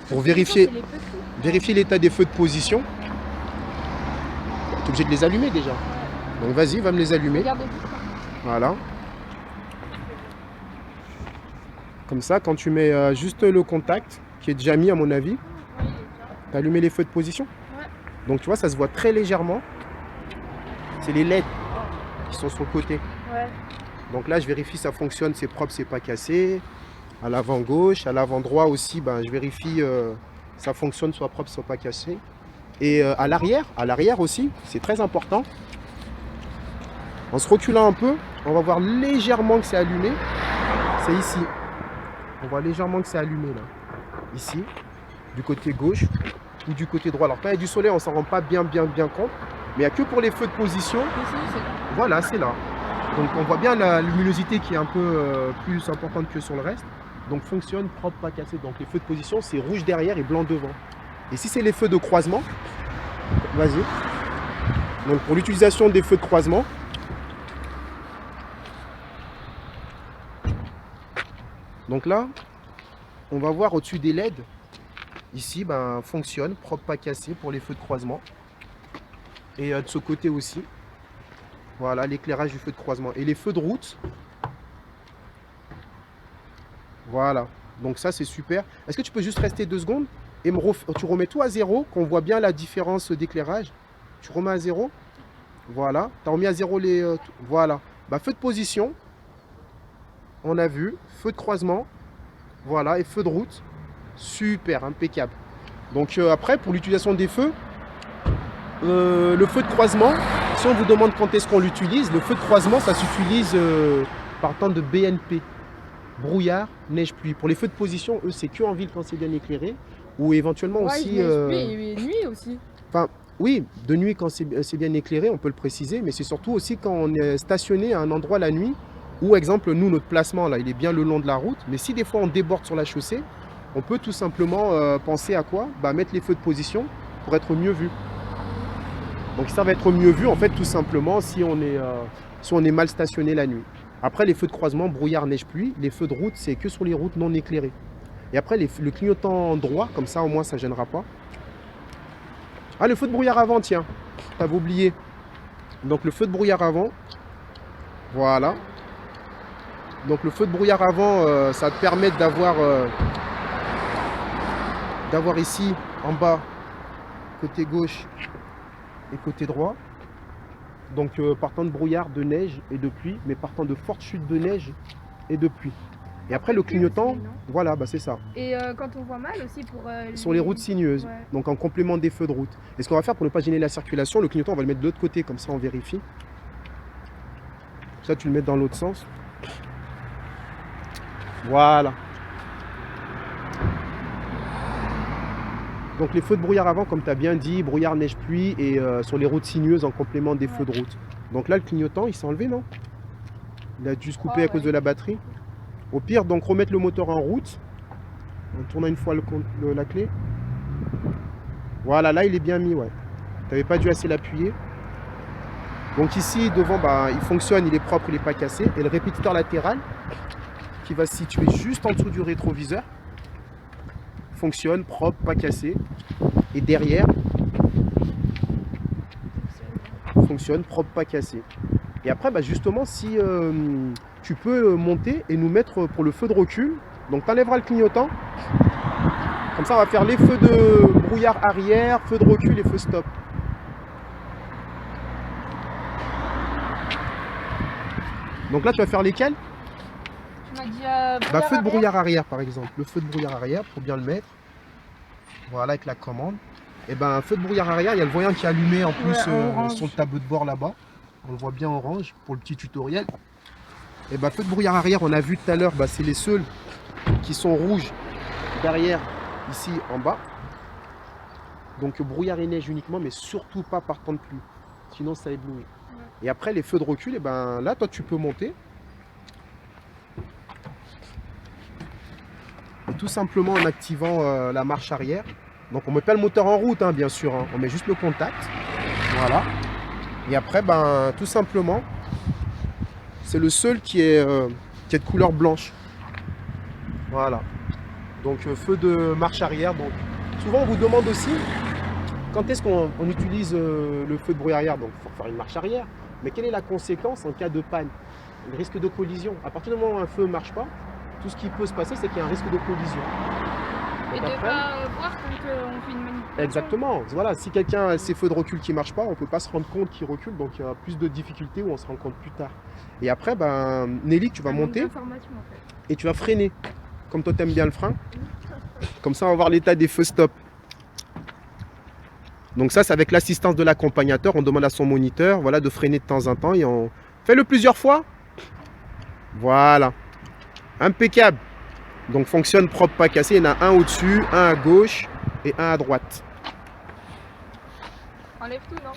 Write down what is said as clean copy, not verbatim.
pour vérifier l'état des feux de position. Tu es obligé de les allumer déjà. Donc vas-y, va me les allumer. Voilà. Comme ça, quand tu mets juste le contact, qui est déjà mis à mon avis, tu as allumé les feux de position. Donc tu vois, ça se voit très légèrement. C'est les LED qui sont sur le côté. Donc là, je vérifie ça fonctionne, c'est propre, c'est pas cassé. À l'avant gauche, à l'avant droit aussi, ben, je vérifie ça fonctionne, soit propre, soit pas cassé. Et à l'arrière aussi, c'est très important. En se reculant un peu, on va voir légèrement que c'est allumé. C'est ici. On voit légèrement que c'est allumé là. Ici, du côté gauche ou du côté droit. Alors quand il y a du soleil, on s'en rend pas bien compte. Mais il n'y a que pour les feux de position. Voilà, c'est là. Donc on voit bien la luminosité qui est un peu plus importante que sur le reste. Donc fonctionne, propre, pas cassé. Donc les feux de position, c'est rouge derrière et blanc devant. Et si c'est les feux de croisement, vas-y. Donc pour l'utilisation des feux de croisement, donc là, on va voir au-dessus des LED, ici, ben, fonctionne, propre, pas cassé pour les feux de croisement. Et de ce côté aussi, voilà l'éclairage du feu de croisement. Et les feux de route, voilà. Donc ça, c'est super. Est-ce que tu peux juste rester 2 secondes et tu remets tout à 0, qu'on voit bien la différence d'éclairage. Tu remets à 0. Voilà. Tu as remis à 0 les... voilà. Bah, feu de position, on a vu. Feu de croisement, voilà. Et feu de route, super, impeccable. Donc après, pour l'utilisation des feux, le feu de croisement, si on vous demande quand est-ce qu'on l'utilise, le feu de croisement, ça s'utilise partant de BNP. Brouillard, neige, pluie. Pour les feux de position, eux, c'est que en ville quand c'est bien éclairé. Ou éventuellement aussi... et nuit aussi. Enfin, oui, de nuit quand c'est bien éclairé, on peut le préciser. Mais c'est surtout aussi quand on est stationné à un endroit la nuit. Ou exemple, nous, notre placement, là, il est bien le long de la route. Mais si des fois on déborde sur la chaussée, on peut tout simplement penser à quoi? Bah, mettre les feux de position pour être mieux vu. Donc ça va être mieux vu, en fait, tout simplement, si on est mal stationné la nuit. Après, les feux de croisement, brouillard, neige, pluie, les feux de route, c'est que sur les routes non éclairées. Et après, le clignotant droit, comme ça, au moins, ça ne gênera pas. Ah, le feu de brouillard avant, tiens, t'avais oublié. Donc, le feu de brouillard avant, voilà. Donc, le feu de brouillard avant, ça va te permettre d'avoir ici, en bas, côté gauche et côté droit. Donc partant de brouillard, de neige et de pluie, mais partant de fortes chutes de neige et de pluie. Et après le clignotant, voilà, bah c'est ça. Et quand on voit mal aussi pour... Sur les routes sinueuses, donc en complément des feux de route. Et ce qu'on va faire pour ne pas gêner la circulation, le clignotant on va le mettre de l'autre côté, comme ça on vérifie. Ça tu le mets dans l'autre sens. Voilà. Donc les feux de brouillard avant, comme tu as bien dit, brouillard, neige, pluie et sur les routes sinueuses en complément des feux de route. Donc là le clignotant il s'est enlevé, non? Il a dû se couper à cause de la batterie. Au pire, donc remettre le moteur en route en tournant une fois la clé. Voilà, là il est bien mis, ouais. Tu n'avais pas dû assez l'appuyer. Donc ici devant, bah, il fonctionne, il est propre, il n'est pas cassé. Et le répétiteur latéral qui va se situer juste en dessous du rétroviseur fonctionne, propre, pas cassé. Et derrière, fonctionne, propre, pas cassé. Et après, bah justement, si tu peux monter et nous mettre pour le feu de recul, donc tu enlèveras le clignotant. Comme ça, on va faire les feux de brouillard arrière, feu de recul et feu stop. Donc là, tu vas faire lesquels? Tu m'as dit bah, feu de brouillard arrière, par exemple. Le feu de brouillard arrière, pour bien le mettre. Voilà, avec la commande. Et ben, feu de brouillard arrière, il y a le voyant qui est allumé en plus sur le tableau de bord là-bas. On le voit bien orange pour le petit tutoriel. Et ben, feu de brouillard arrière, on a vu tout à l'heure, bah, c'est les seuls qui sont rouges derrière, ici en bas. Donc brouillard et neige uniquement, mais surtout pas par temps de pluie. Sinon, ça éblouit. Et après, les feux de recul, et ben là, toi, tu peux monter. Et tout simplement en activant la marche arrière. Donc on ne met pas le moteur en route, hein, bien sûr. Hein. On met juste le contact. Voilà. Et après, ben, tout simplement, c'est le seul qui est de couleur blanche. Voilà. Donc feu de marche arrière. Donc souvent on vous demande aussi quand est-ce qu'on utilise le feu de bruit arrière. Donc pour faire une marche arrière. Mais quelle est la conséquence en cas de panne? Le risque de collision. À partir du moment où un feu ne marche pas, tout ce qui peut se passer, c'est qu'il y a un risque de collision. Et Donc de après, pas voir quand on fait une manipulation. exactement. Voilà, si quelqu'un a ses feux de recul qui ne marchent pas, on ne peut pas se rendre compte qu'il recule, donc il y a plus de difficultés où on se rend compte plus tard. Et après, ben, Nelly, tu vas Un manque monter d'information, en fait. et tu vas freiner. Comme toi, tu aimes bien le frein. Comme ça, on va voir l'état des feux stop. Donc ça, c'est avec l'assistance de l'accompagnateur. On demande à son moniteur, voilà, de freiner de temps en temps. Et on fait-le plusieurs fois. Voilà. Impeccable. Donc fonctionne propre, pas cassé. Il y en a un au-dessus, un à gauche et un à droite. Enlève tout, non?